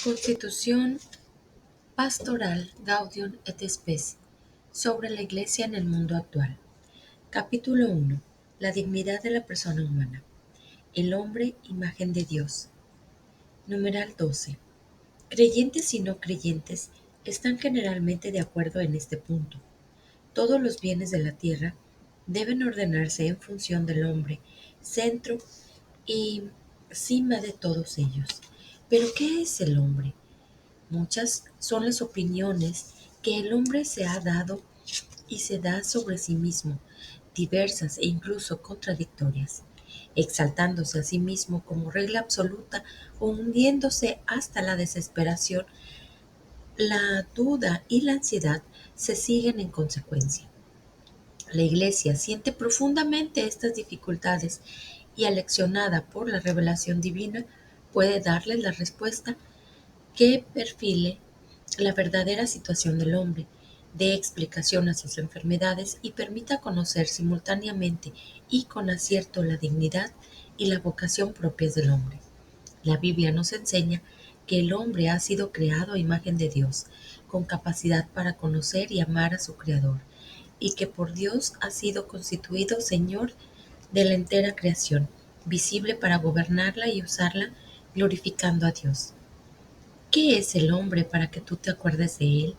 Constitución Pastoral Gaudium et Spes sobre la Iglesia en el mundo actual. Capítulo 1. La dignidad de la persona humana. El hombre, imagen de Dios. Numeral 12. Creyentes y no creyentes están generalmente de acuerdo en este punto. Todos los bienes de la tierra deben ordenarse en función del hombre, centro y cima de todos ellos. ¿Pero qué es el hombre? Muchas son las opiniones que el hombre se ha dado y se da sobre sí mismo, diversas e incluso contradictorias, exaltándose a sí mismo como regla absoluta o hundiéndose hasta la desesperación. La duda y la ansiedad se siguen en consecuencia. La Iglesia siente profundamente estas dificultades y, aleccionada por la revelación divina, puede darles la respuesta que perfile la verdadera situación del hombre, dé explicación a sus enfermedades y permita conocer simultáneamente y con acierto la dignidad y la vocación propias del hombre. La Biblia nos enseña que el hombre ha sido creado a imagen de Dios, con capacidad para conocer y amar a su Creador, y que por Dios ha sido constituido Señor de la entera creación, visible para gobernarla y usarla, glorificando a Dios. ¿Qué es el hombre para que tú te acuerdes de él?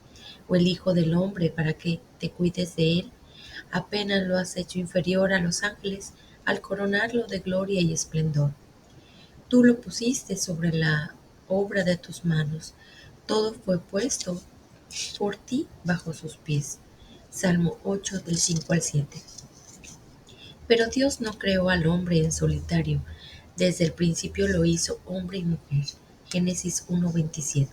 ¿O el hijo del hombre para que te cuides de él? Apenas lo has hecho inferior a los ángeles al coronarlo de gloria y esplendor. Tú lo pusiste sobre la obra de tus manos. Todo fue puesto por ti bajo sus pies. Salmo 8 del 5 al 7. Pero Dios no creó al hombre en solitario. Desde el principio lo hizo hombre y mujer. Génesis 1:27.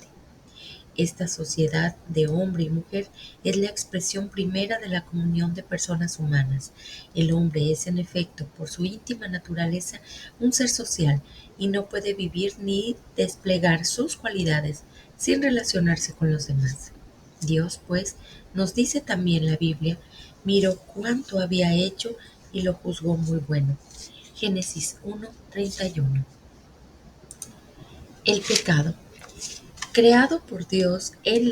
Esta sociedad de hombre y mujer es la expresión primera de la comunión de personas humanas. El hombre es, en efecto, por su íntima naturaleza, un ser social y no puede vivir ni desplegar sus cualidades sin relacionarse con los demás. Dios, pues, nos dice también la Biblia, miró cuánto había hecho y lo juzgó muy bueno. Génesis 1:31. El pecado. Creado por Dios en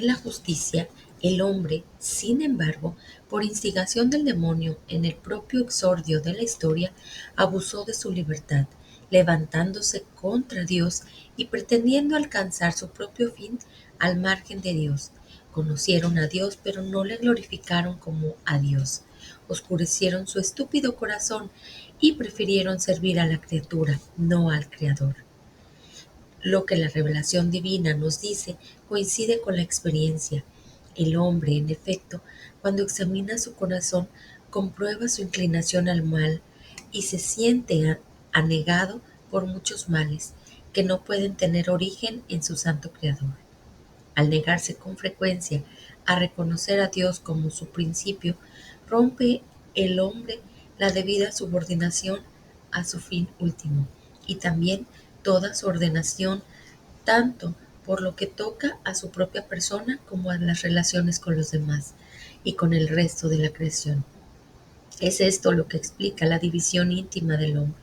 la justicia, el hombre, sin embargo, por instigación del demonio en el propio exordio de la historia, abusó de su libertad, levantándose contra Dios y pretendiendo alcanzar su propio fin al margen de Dios. Conocieron a Dios, pero no le glorificaron como a Dios. Oscurecieron su estúpido corazón y prefirieron servir a la criatura, no al Creador. Lo que la revelación divina nos dice coincide con la experiencia. El hombre, en efecto, cuando examina su corazón, comprueba su inclinación al mal y se siente anegado por muchos males que no pueden tener origen en su santo Creador. Al negarse con frecuencia a reconocer a Dios como su principio, rompe el hombre la debida subordinación a su fin último y también toda su ordenación, tanto por lo que toca a su propia persona como a las relaciones con los demás y con el resto de la creación. Es esto lo que explica la división íntima del hombre.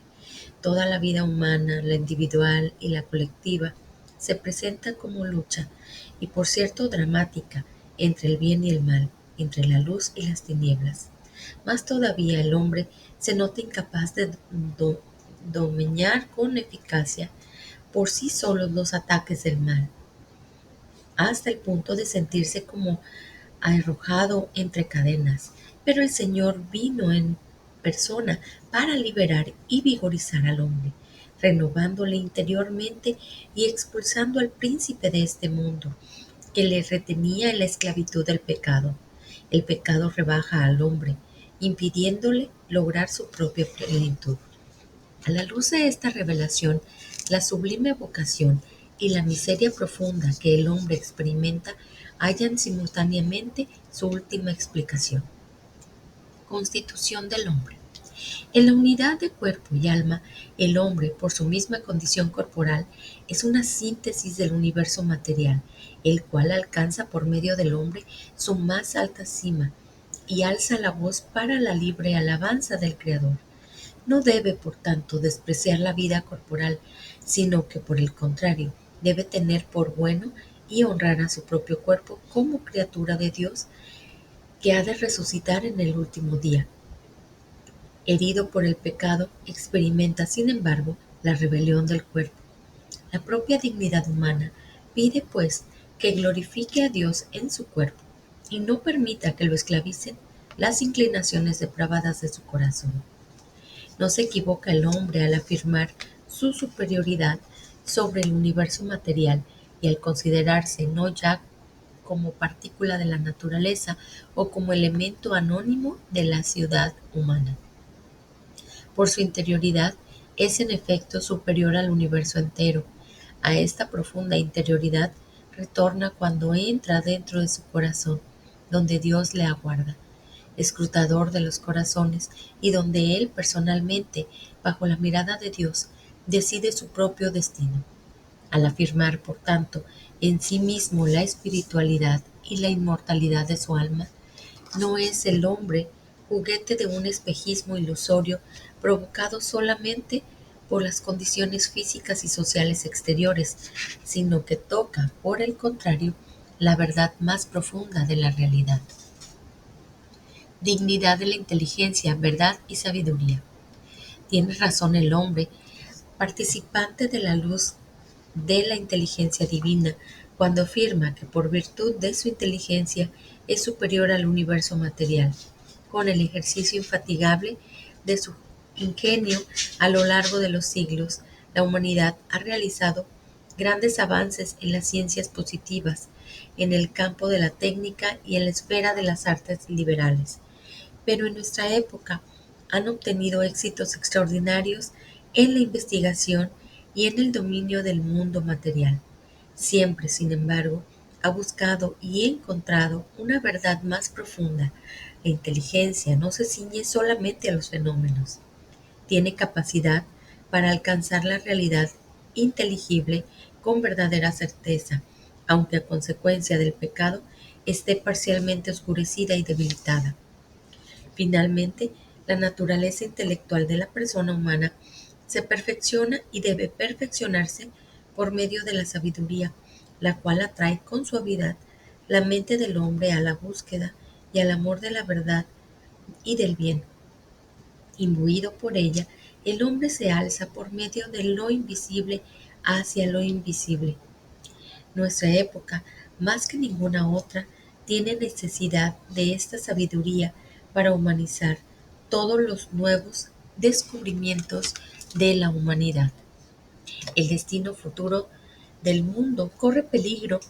Toda la vida humana, la individual y la colectiva, se presenta como lucha, y por cierto dramática, entre el bien y el mal, entre la luz y las tinieblas. Más todavía el hombre se nota incapaz de domeñar con eficacia por sí solos los ataques del mal, hasta el punto de sentirse como arrojado entre cadenas. Pero el Señor vino en persona para liberar y vigorizar al hombre, renovándole interiormente y expulsando al príncipe de este mundo, que le retenía en la esclavitud del pecado. El pecado rebaja al hombre, impidiéndole lograr su propia plenitud. A la luz de esta revelación, la sublime vocación y la miseria profunda que el hombre experimenta hallan simultáneamente su última explicación. Constitución del hombre. En la unidad de cuerpo y alma, el hombre, por su misma condición corporal, es una síntesis del universo material, el cual alcanza por medio del hombre su más alta cima y alza la voz para la libre alabanza del Creador. No debe, por tanto, despreciar la vida corporal, sino que, por el contrario, Debe tener por bueno y honrar a su propio cuerpo como criatura de Dios que ha de resucitar en el último día. Herido por el pecado, experimenta, sin embargo, la rebelión del cuerpo. La propia dignidad humana pide, pues, que glorifique a Dios en su cuerpo y no permita que lo esclavicen las inclinaciones depravadas de su corazón. No se equivoca el hombre al afirmar su superioridad sobre el universo material y al considerarse no ya como partícula de la naturaleza o como elemento anónimo de la ciudad humana. Por su interioridad, es en efecto superior al universo entero. A esta profunda interioridad retorna cuando entra dentro de su corazón, donde Dios le aguarda, escrutador de los corazones, y donde él personalmente, bajo la mirada de Dios, decide su propio destino. Al afirmar, por tanto, en sí mismo la espiritualidad y la inmortalidad de su alma, no es el hombre juguete de un espejismo ilusorio provocado solamente por las condiciones físicas y sociales exteriores, sino que toca, por el contrario, la verdad más profunda de la realidad. Dignidad de la inteligencia, verdad y sabiduría. Tiene razón el hombre, participante de la luz de la inteligencia divina, cuando afirma que por virtud de su inteligencia es superior al universo material. Con el ejercicio infatigable de su ingenio a lo largo de los siglos, la humanidad ha realizado grandes avances en las ciencias positivas, en el campo de la técnica y en la esfera de las artes liberales. Pero en nuestra época han obtenido éxitos extraordinarios en la investigación y en el dominio del mundo material. Siempre, sin embargo, ha buscado y encontrado una verdad más profunda. La inteligencia no se ciñe solamente a los fenómenos. Tiene capacidad para alcanzar la realidad inteligible con verdadera certeza, aunque a consecuencia del pecado esté parcialmente oscurecida y debilitada. Finalmente, la naturaleza intelectual de la persona humana se perfecciona y debe perfeccionarse por medio de la sabiduría, la cual atrae con suavidad la mente del hombre a la búsqueda y al amor de la verdad y del bien. Imbuido por ella, el hombre se alza por medio de lo invisible hacia lo invisible. Nuestra época, más que ninguna otra, tiene necesidad de esta sabiduría para humanizar todos los nuevos descubrimientos de la humanidad. El destino futuro del mundo corre peligro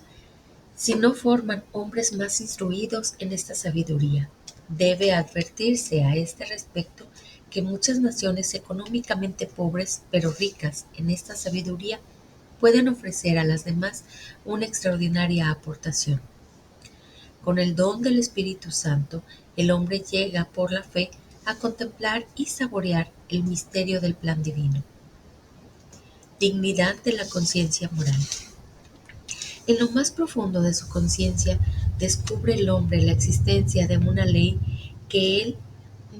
si no forman hombres más instruidos en esta sabiduría. Debe advertirse a este respecto que muchas naciones económicamente pobres pero ricas en esta sabiduría pueden ofrecer a las demás una extraordinaria aportación. Con el don del Espíritu Santo, el hombre llega por la fe a contemplar y saborear el misterio del plan divino. Dignidad de la conciencia moral. En lo más profundo de su conciencia descubre el hombre la existencia de una ley que él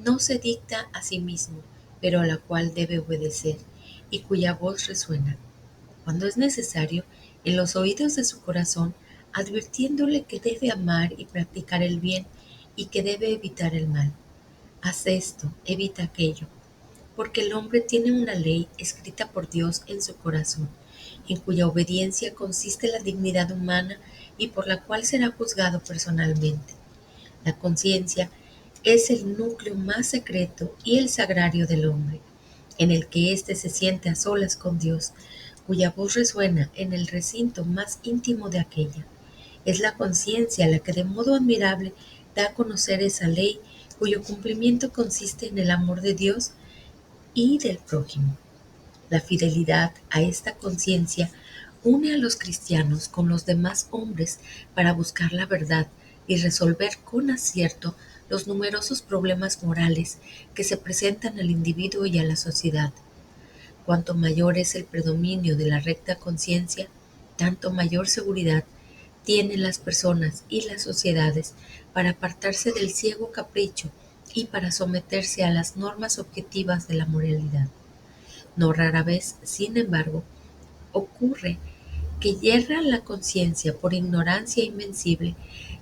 no se dicta a sí mismo, pero a la cual debe obedecer y cuya voz resuena, cuando es necesario, en los oídos de su corazón, advirtiéndole que debe amar y practicar el bien y que debe evitar el mal. Haz esto, evita aquello, porque el hombre tiene una ley escrita por Dios en su corazón, en cuya obediencia consiste la dignidad humana y por la cual será juzgado personalmente. La conciencia es el núcleo más secreto y el sagrario del hombre, en el que éste se siente a solas con Dios, cuya voz resuena en el recinto más íntimo de aquella. Es la conciencia la que de modo admirable da a conocer esa ley cuyo cumplimiento consiste en el amor de Dios y del prójimo. La fidelidad a esta conciencia une a los cristianos con los demás hombres para buscar la verdad y resolver con acierto los numerosos problemas morales que se presentan al individuo y a la sociedad. Cuanto mayor es el predominio de la recta conciencia, tanto mayor seguridad tienen las personas y las sociedades para apartarse del ciego capricho y para someterse a las normas objetivas de la moralidad. No rara vez, sin embargo, ocurre que hierra la conciencia por ignorancia invencible,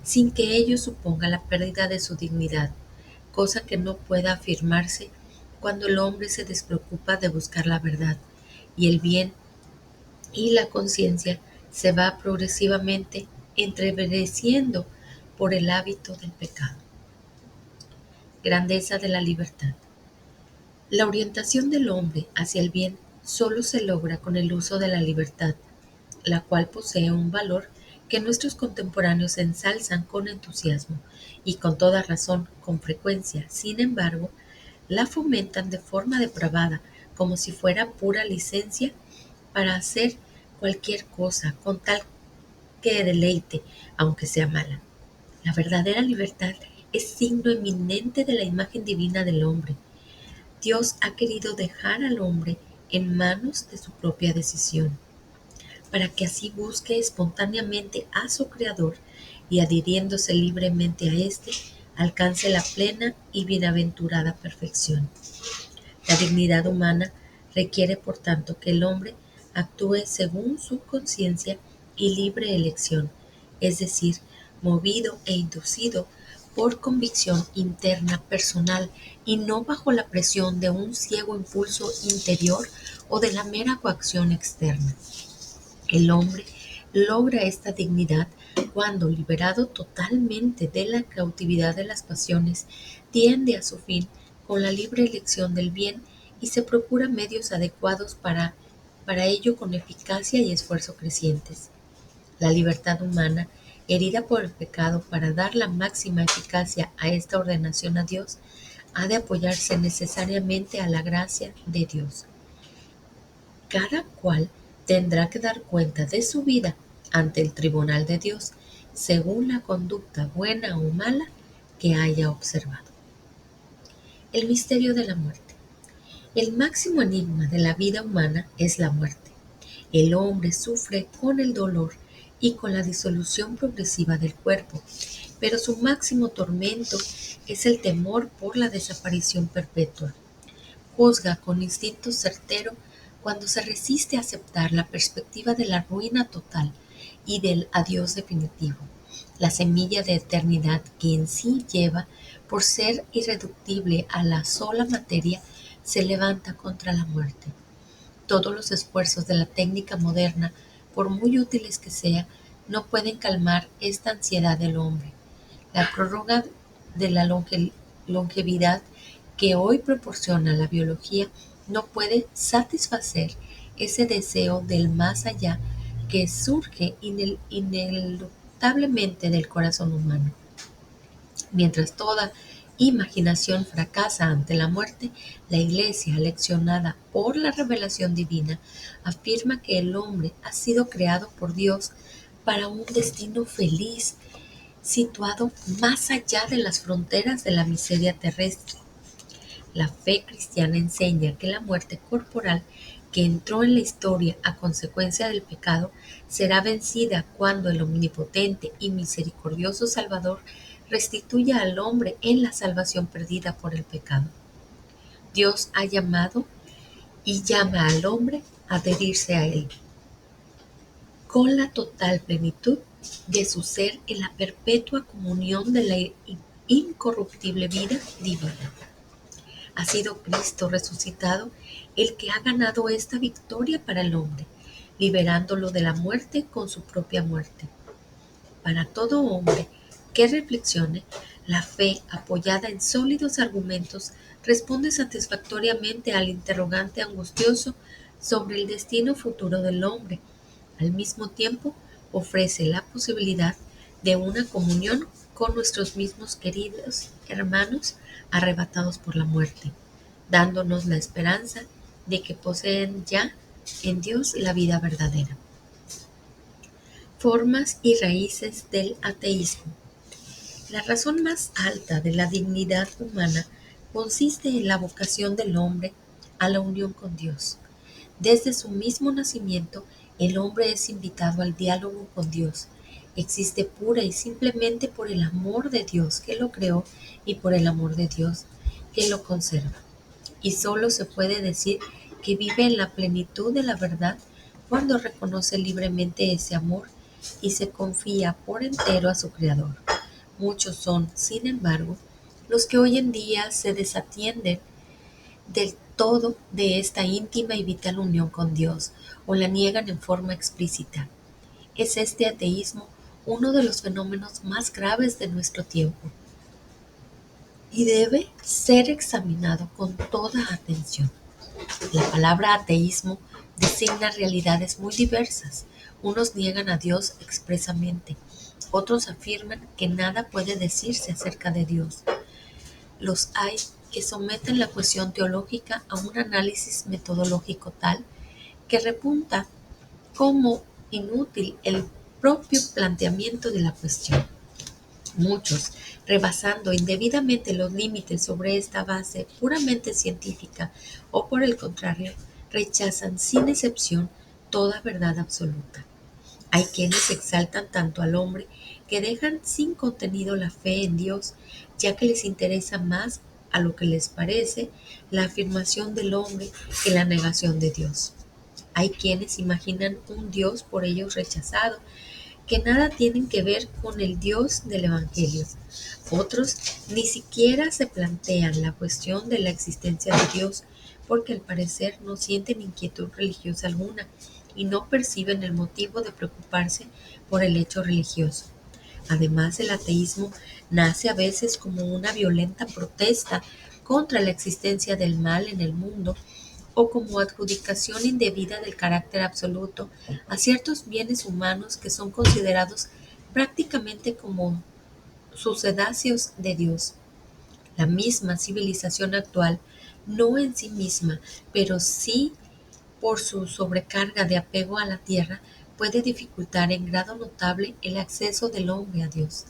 sin que ello suponga la pérdida de su dignidad, cosa que no pueda afirmarse cuando el hombre se despreocupa de buscar la verdad, y el bien y la conciencia se va progresivamente entrevereciendo por el hábito del pecado. Grandeza de la libertad. La orientación del hombre hacia el bien solo se logra con el uso de la libertad, la cual posee un valor que nuestros contemporáneos ensalzan con entusiasmo y con toda razón, con frecuencia. Sin embargo, la fomentan de forma depravada, como si fuera pura licencia para hacer cualquier cosa con tal que deleite, aunque sea mala. La verdadera libertad es signo eminente de la imagen divina del hombre. Dios ha querido dejar al hombre en manos de su propia decisión, para que así busque espontáneamente a su Creador y adhiriéndose libremente a éste, alcance la plena y bienaventurada perfección. La dignidad humana requiere, por tanto, que el hombre actúe según su conciencia y libre elección, es decir, movido e inducido por convicción interna personal y no bajo la presión de un ciego impulso interior o de la mera coacción externa. El hombre logra esta dignidad cuando, liberado totalmente de la cautividad de las pasiones, tiende a su fin con la libre elección del bien y se procura medios adecuados para ello con eficacia y esfuerzo crecientes. La libertad humana, herida por el pecado para dar la máxima eficacia a esta ordenación a Dios, ha de apoyarse necesariamente a la gracia de Dios. Cada cual tendrá que dar cuenta de su vida ante el tribunal de Dios, según la conducta buena o mala que haya observado. El misterio de la muerte. El máximo enigma de la vida humana es la muerte. El hombre sufre con el dolor y con la disolución progresiva del cuerpo, pero su máximo tormento es el temor por la desaparición perpetua. Juzga con instinto certero cuando se resiste a aceptar la perspectiva de la ruina total y del adiós definitivo, la semilla de eternidad que en sí lleva, por ser irreductible a la sola materia, se levanta contra la muerte. Todos los esfuerzos de la técnica moderna, por muy útiles que sean, no pueden calmar esta ansiedad del hombre. La prórroga de la longevidad que hoy proporciona la biología no puede satisfacer ese deseo del más allá que surge ineluctablemente del corazón humano. Mientras toda imaginación fracasa ante la muerte, la Iglesia, leccionada por la revelación divina, afirma que el hombre ha sido creado por Dios para un destino feliz, situado más allá de las fronteras de la miseria terrestre. La fe cristiana enseña que la muerte corporal que entró en la historia a consecuencia del pecado será vencida cuando el omnipotente y misericordioso Salvador restituya al hombre en la salvación perdida por el pecado. Dios ha llamado y llama al hombre a adherirse a él, con la total plenitud de su ser en la perpetua comunión de la incorruptible vida divina. Ha sido Cristo resucitado el que ha ganado esta victoria para el hombre, liberándolo de la muerte con su propia muerte. Para todo hombre que reflexione, la fe, apoyada en sólidos argumentos, responde satisfactoriamente al interrogante angustioso sobre el destino futuro del hombre. Al mismo tiempo, ofrece la posibilidad de una comunión con nuestros mismos queridos hermanos arrebatados por la muerte, dándonos la esperanza de que poseen ya en Dios la vida verdadera. Formas y raíces del ateísmo. La razón más alta de la dignidad humana consiste en la vocación del hombre a la unión con Dios. Desde su mismo nacimiento, el hombre es invitado al diálogo con Dios. Existe pura y simplemente por el amor de Dios que lo creó y por el amor de Dios que lo conserva. Y solo se puede decir que vive en la plenitud de la verdad cuando reconoce libremente ese amor y se confía por entero a su Creador. Muchos son, sin embargo, los que hoy en día se desatienden del todo de esta íntima y vital unión con Dios o la niegan en forma explícita. Es este ateísmo uno de los fenómenos más graves de nuestro tiempo y debe ser examinado con toda atención. La palabra ateísmo designa realidades muy diversas. Unos niegan a Dios expresamente, otros afirman que nada puede decirse acerca de Dios. Los hay que someten la cuestión teológica a un análisis metodológico tal que repunta como inútil el propio planteamiento de la cuestión. Muchos, rebasando indebidamente los límites sobre esta base puramente científica o por el contrario, rechazan sin excepción toda verdad absoluta. Hay quienes exaltan tanto al hombre que dejan sin contenido la fe en Dios, ya que les interesa más a lo que les parece la afirmación del hombre que la negación de Dios. Hay quienes imaginan un Dios por ellos rechazado, que nada tienen que ver con el Dios del Evangelio. Otros ni siquiera se plantean la cuestión de la existencia de Dios, porque al parecer no sienten inquietud religiosa alguna y no perciben el motivo de preocuparse por el hecho religioso. Además, el ateísmo nace a veces como una violenta protesta contra la existencia del mal en el mundo o como adjudicación indebida del carácter absoluto a ciertos bienes humanos que son considerados prácticamente como sucedáceos de Dios. La misma civilización actual, no en sí misma, pero sí por su sobrecarga de apego a la tierra, puede dificultar en grado notable el acceso del hombre a Dios.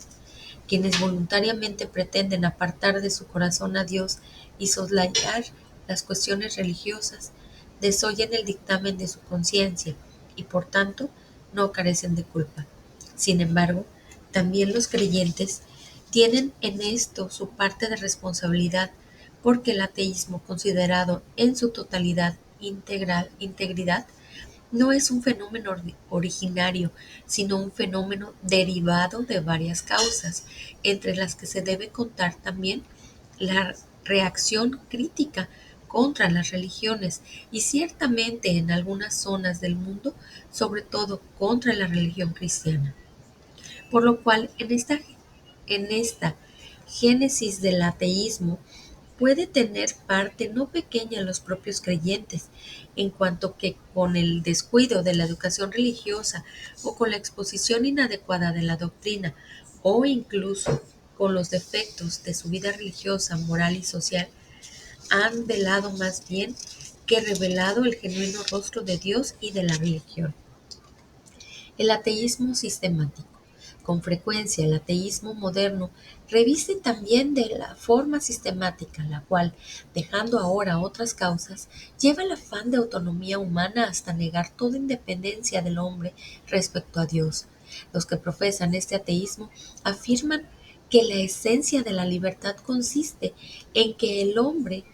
Quienes voluntariamente pretenden apartar de su corazón a Dios y soslayar las cuestiones religiosas, desoyen el dictamen de su conciencia y por tanto no carecen de culpa. Sin embargo, también los creyentes tienen en esto su parte de responsabilidad porque el ateísmo considerado en su totalidad integridad no es un fenómeno originario, sino un fenómeno derivado de varias causas, entre las que se debe contar también la reacción crítica contra las religiones y ciertamente en algunas zonas del mundo, sobre todo contra la religión cristiana. Por lo cual, en esta génesis del ateísmo puede tener parte no pequeña en los propios creyentes, en cuanto que con el descuido de la educación religiosa o con la exposición inadecuada de la doctrina o incluso con los defectos de su vida religiosa, moral y social, han velado más bien que revelado el genuino rostro de Dios y de la religión. El ateísmo sistemático. Con frecuencia el ateísmo moderno reviste también de la forma sistemática, la cual, dejando ahora otras causas, lleva el afán de autonomía humana hasta negar toda independencia del hombre respecto a Dios. Los que profesan este ateísmo afirman que la esencia de la libertad consiste en que el hombre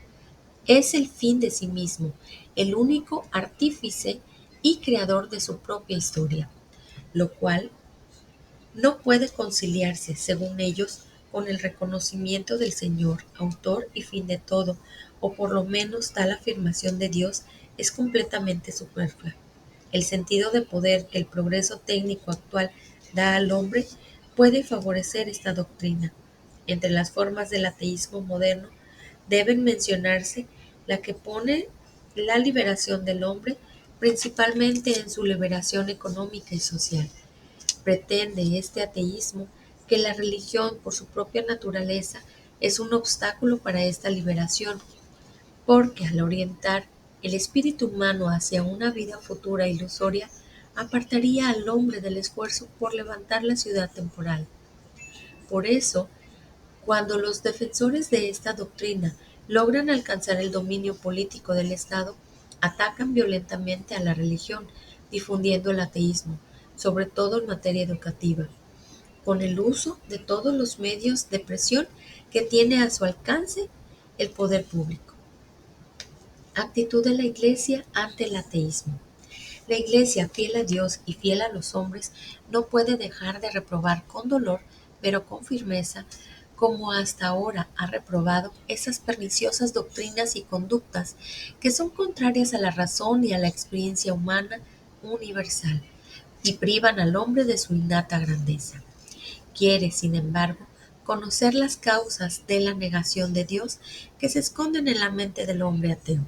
es el fin de sí mismo, el único artífice y creador de su propia historia, lo cual no puede conciliarse, según ellos, con el reconocimiento del Señor, autor y fin de todo, o por lo menos tal afirmación de Dios es completamente superflua. El sentido de poder que el progreso técnico actual da al hombre puede favorecer esta doctrina. Entre las formas del ateísmo moderno deben mencionarse la que pone la liberación del hombre principalmente en su liberación económica y social. Pretende este ateísmo que la religión, por su propia naturaleza, es un obstáculo para esta liberación, porque al orientar el espíritu humano hacia una vida futura ilusoria, apartaría al hombre del esfuerzo por levantar la ciudad temporal. Por eso, cuando los defensores de esta doctrina logran alcanzar el dominio político del Estado, atacan violentamente a la religión, difundiendo el ateísmo, sobre todo en materia educativa, con el uso de todos los medios de presión que tiene a su alcance el poder público. Actitud de la Iglesia ante el ateísmo. La Iglesia, fiel a Dios y fiel a los hombres, no puede dejar de reprobar con dolor, pero con firmeza, como hasta ahora ha reprobado esas perniciosas doctrinas y conductas que son contrarias a la razón y a la experiencia humana universal, y privan al hombre de su innata grandeza. Quiere, sin embargo, conocer las causas de la negación de Dios que se esconden en la mente del hombre ateo.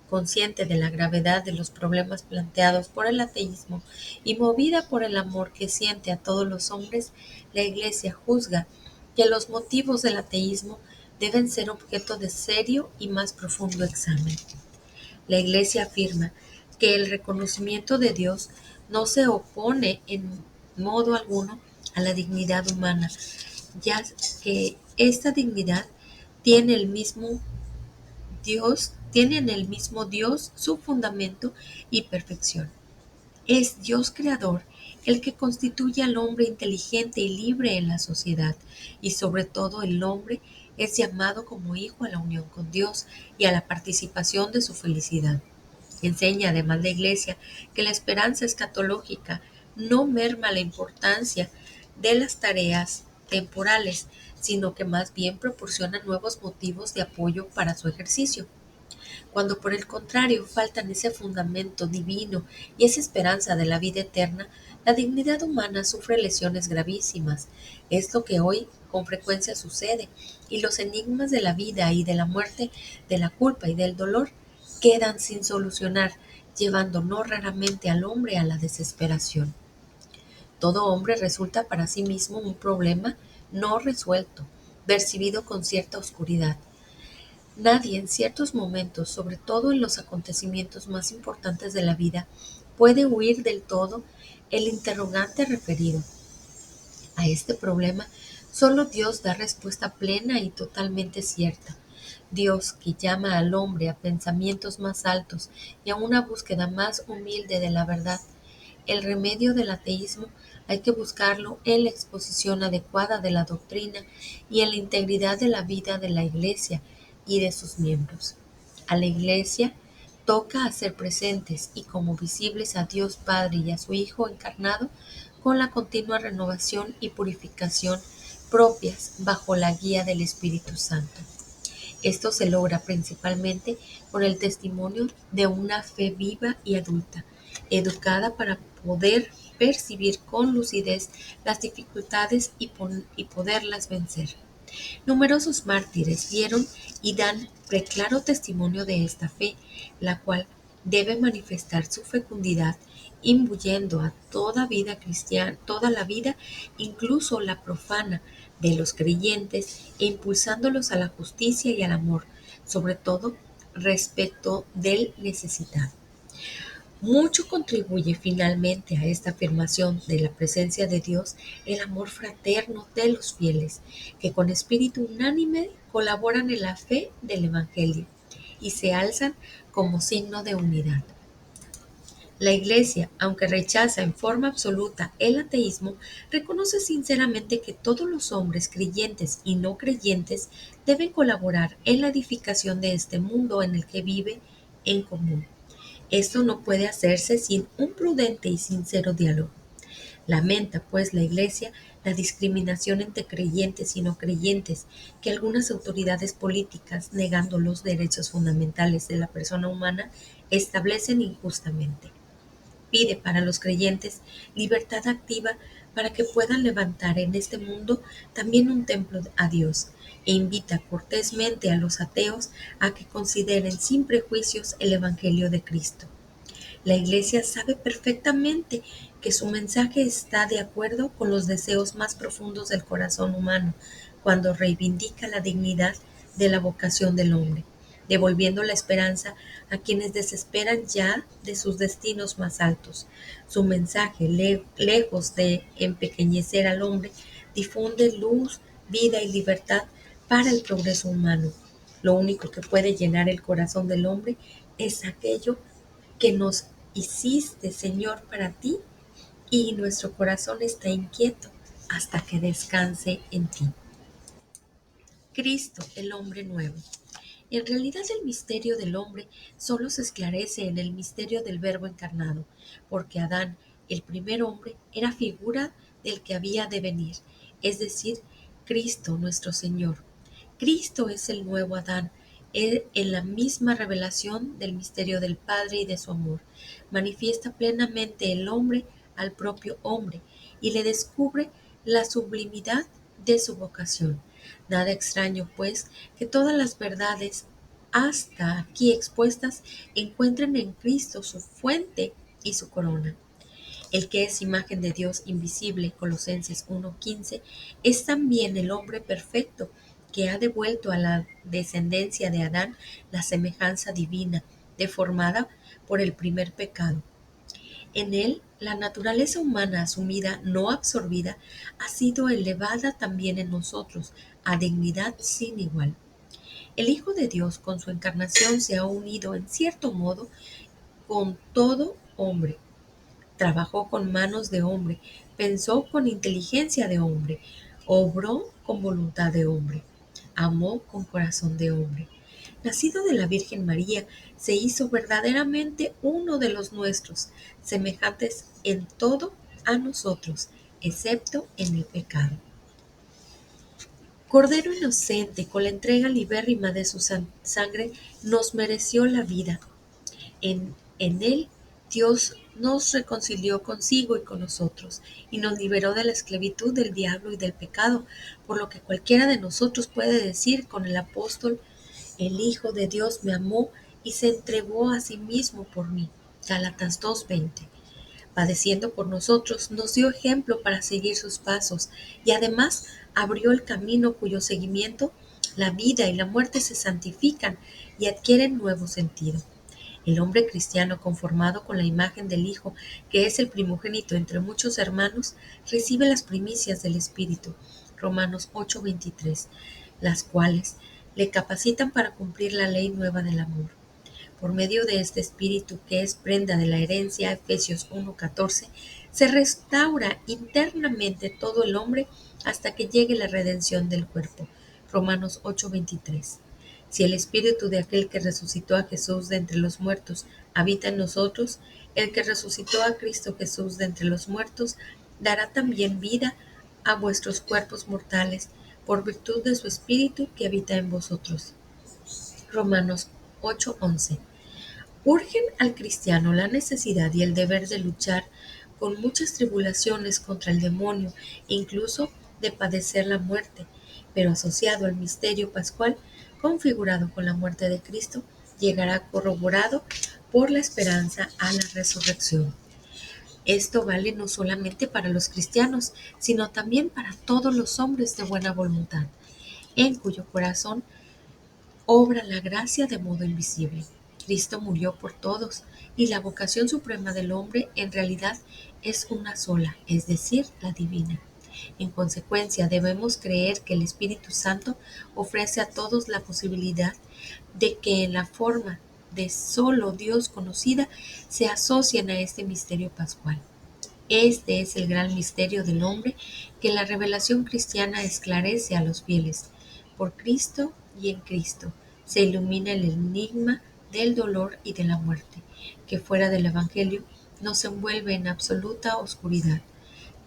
Consciente de la gravedad de los problemas planteados por el ateísmo y movida por el amor que siente a todos los hombres, la Iglesia juzga que los motivos del ateísmo deben ser objeto de serio y más profundo examen. La Iglesia afirma que el reconocimiento de Dios no se opone en modo alguno a la dignidad humana, ya que esta dignidad tiene el mismo tiene en el mismo Dios su fundamento y perfección. Es Dios creador el que constituye al hombre inteligente y libre en la sociedad, y sobre todo el hombre es llamado como hijo a la unión con Dios y a la participación de su felicidad. Enseña además la Iglesia que la esperanza escatológica no merma la importancia de las tareas temporales, sino que más bien proporciona nuevos motivos de apoyo para su ejercicio. Cuando por el contrario faltan ese fundamento divino y esa esperanza de la vida eterna, la dignidad humana sufre lesiones gravísimas. Es lo que hoy con frecuencia sucede, y los enigmas de la vida y de la muerte, de la culpa y del dolor, quedan sin solucionar, llevando no raramente al hombre a la desesperación. Todo hombre resulta para sí mismo un problema no resuelto, percibido con cierta oscuridad. Nadie en ciertos momentos, sobre todo en los acontecimientos más importantes de la vida, puede huir del todo el interrogante referido. A este problema solo Dios da respuesta plena y totalmente cierta. Dios, que llama al hombre a pensamientos más altos y a una búsqueda más humilde de la verdad. El remedio del ateísmo hay que buscarlo en la exposición adecuada de la doctrina y en la integridad de la vida de la Iglesia y de sus miembros. A la Iglesia toca hacer presentes y como visibles a Dios Padre y a su Hijo encarnado con la continua renovación y purificación propias bajo la guía del Espíritu Santo. Esto se logra principalmente con el testimonio de una fe viva y adulta, educada para poder percibir con lucidez las dificultades y poderlas vencer. Numerosos mártires dieron y dan preclaro testimonio de esta fe, la cual debe manifestar su fecundidad, imbuyendo a toda vida cristiana, toda la vida, incluso la profana, de los creyentes, e impulsándolos a la justicia y al amor, sobre todo respecto del necesitado. Mucho contribuye finalmente a esta afirmación de la presencia de Dios el amor fraterno de los fieles, que con espíritu unánime colaboran en la fe del Evangelio y se alzan como signo de unidad. La Iglesia, aunque rechaza en forma absoluta el ateísmo, reconoce sinceramente que todos los hombres creyentes y no creyentes deben colaborar en la edificación de este mundo en el que vive en común. Esto no puede hacerse sin un prudente y sincero diálogo. Lamenta, pues, la Iglesia la discriminación entre creyentes y no creyentes que algunas autoridades políticas, negando los derechos fundamentales de la persona humana, establecen injustamente. Pide para los creyentes libertad activa para que puedan levantar en este mundo también un templo a Dios, e invita cortésmente a los ateos a que consideren sin prejuicios el Evangelio de Cristo. La Iglesia sabe perfectamente que su mensaje está de acuerdo con los deseos más profundos del corazón humano cuando reivindica la dignidad de la vocación del hombre, devolviendo la esperanza a quienes desesperan ya de sus destinos más altos. Su mensaje, lejos de empequeñecer al hombre, difunde luz, vida y libertad para el progreso humano. Lo único que puede llenar el corazón del hombre es aquello que nos hiciste, Señor, para ti, y nuestro corazón está inquieto hasta que descanse en ti. Cristo, el hombre nuevo. En realidad el misterio del hombre solo se esclarece en el misterio del Verbo encarnado, porque Adán, el primer hombre, era figura del que había de venir, es decir, Cristo nuestro Señor. Cristo es el nuevo Adán, él en la misma revelación del misterio del Padre y de su amor. Manifiesta plenamente el hombre al propio hombre y le descubre la sublimidad de su vocación. Nada extraño, pues, que todas las verdades hasta aquí expuestas encuentren en Cristo su fuente y su corona. El que es imagen de Dios invisible, Colosenses 1:15, es también el hombre perfecto que ha devuelto a la descendencia de Adán la semejanza divina, deformada por el primer pecado. En él, la naturaleza humana asumida, no absorbida, ha sido elevada también en nosotros a dignidad sin igual. El Hijo de Dios con su encarnación se ha unido en cierto modo con todo hombre. Trabajó con manos de hombre, pensó con inteligencia de hombre, obró con voluntad de hombre, amó con corazón de hombre. Nacido de la Virgen María, se hizo verdaderamente uno de los nuestros, semejantes en todo a nosotros, excepto en el pecado. Cordero inocente, con la entrega libérrima de su sangre, nos mereció la vida. En él Dios nos reconcilió consigo y con nosotros, y nos liberó de la esclavitud del diablo y del pecado, por lo que cualquiera de nosotros puede decir con el apóstol: el Hijo de Dios me amó y se entregó a sí mismo por mí. Gálatas 2:20. Padeciendo por nosotros, nos dio ejemplo para seguir sus pasos, y además abrió el camino cuyo seguimiento la vida y la muerte se santifican y adquieren nuevo sentido. El hombre cristiano conformado con la imagen del Hijo, que es el primogénito entre muchos hermanos, recibe las primicias del Espíritu, Romanos 8:23, las cuales le capacitan para cumplir la ley nueva del amor. Por medio de este Espíritu, que es prenda de la herencia, Efesios 1:14, se restaura internamente todo el hombre hasta que llegue la redención del cuerpo, Romanos 8:23. Si el Espíritu de aquel que resucitó a Jesús de entre los muertos habita en nosotros, el que resucitó a Cristo Jesús de entre los muertos dará también vida a vuestros cuerpos mortales por virtud de su Espíritu que habita en vosotros. Romanos 8:11. Urgen al cristiano la necesidad y el deber de luchar con muchas tribulaciones contra el demonio e incluso de padecer la muerte, pero asociado al misterio pascual, configurado con la muerte de Cristo, llegará corroborado por la esperanza a la resurrección. Esto vale no solamente para los cristianos, sino también para todos los hombres de buena voluntad, en cuyo corazón obra la gracia de modo invisible. Cristo murió por todos, y la vocación suprema del hombre en realidad es una sola, es decir, la divina. En consecuencia, debemos creer que el Espíritu Santo ofrece a todos la posibilidad de que en la forma de solo Dios conocida se asocien a este misterio pascual. Este es el gran misterio del hombre que la revelación cristiana esclarece a los fieles. Por Cristo y en Cristo se ilumina el enigma del dolor y de la muerte, que fuera del Evangelio nos envuelve en absoluta oscuridad.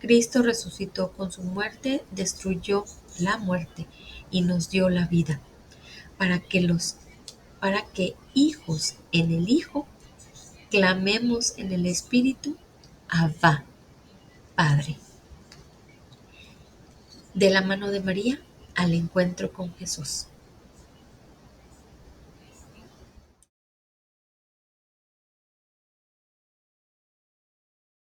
Cristo resucitó con su muerte, destruyó la muerte y nos dio la vida, para que hijos en el Hijo clamemos en el Espíritu: Abba, Padre. De la mano de María al encuentro con Jesús.